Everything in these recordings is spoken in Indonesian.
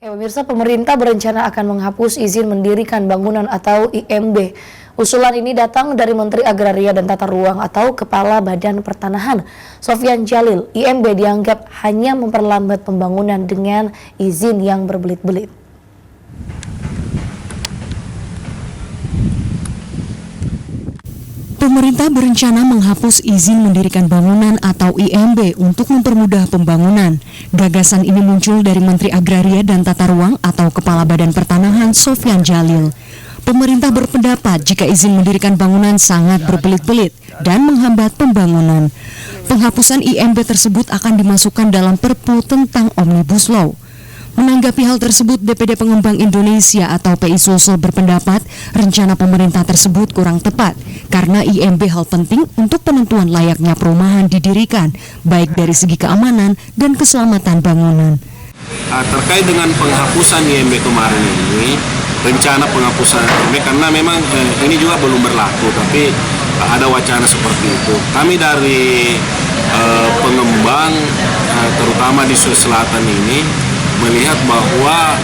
Ya, pemirsa, pemerintah berencana akan menghapus izin mendirikan bangunan atau IMB. Usulan ini datang dari Menteri Agraria dan Tata Ruang atau Kepala Badan Pertanahan, Sofyan Djalil. IMB dianggap hanya memperlambat pembangunan dengan izin yang berbelit-belit. Pemerintah berencana menghapus izin mendirikan bangunan atau IMB untuk mempermudah pembangunan. Gagasan ini muncul dari Menteri Agraria dan Tata Ruang atau Kepala Badan Pertanahan Sofyan Djalil. Pemerintah berpendapat jika izin mendirikan bangunan sangat berbelit-belit dan menghambat pembangunan. Penghapusan IMB tersebut akan dimasukkan dalam Perpu tentang Omnibus Law. Menanggapi hal tersebut, DPD Pengembang Indonesia atau PI Sulsel berpendapat rencana pemerintah tersebut kurang tepat karena IMB hal penting untuk penentuan layaknya perumahan didirikan, baik dari segi keamanan dan keselamatan bangunan. Terkait dengan penghapusan IMB kemarin ini, rencana penghapusan IMB karena memang ini juga belum berlaku, tapi ada wacana seperti itu. Kami dari pengembang, terutama di Sulawesi Selatan ini, melihat bahwa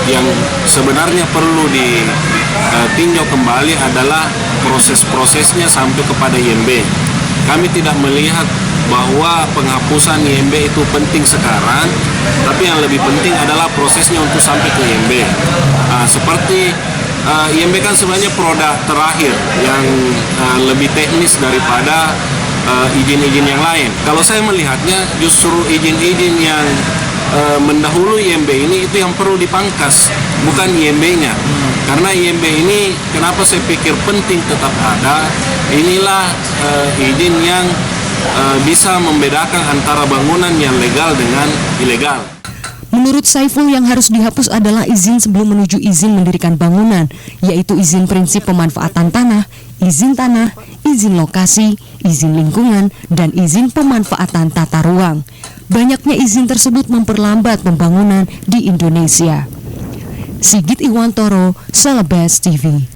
yang sebenarnya perlu ditinjau kembali adalah proses-prosesnya sampai kepada IMB. Kami tidak melihat bahwa penghapusan IMB itu penting sekarang, tapi yang lebih penting adalah prosesnya untuk sampai ke IMB. Seperti IMB kan sebenarnya produk terakhir yang lebih teknis daripada izin-izin yang lain. Kalau saya melihatnya justru izin-izin yang mendahului IMB ini itu yang perlu dipangkas, bukan IMB-nya. Karena IMB ini kenapa saya pikir penting tetap ada, inilah izin yang bisa membedakan antara bangunan yang legal dengan ilegal. Menurut Saiful, yang harus dihapus adalah izin sebelum menuju izin mendirikan bangunan, yaitu izin prinsip pemanfaatan tanah, izin lokasi, izin lingkungan, dan izin pemanfaatan tata ruang. Banyaknya izin tersebut memperlambat pembangunan di Indonesia. Sigit Iwantoro, Celebes TV.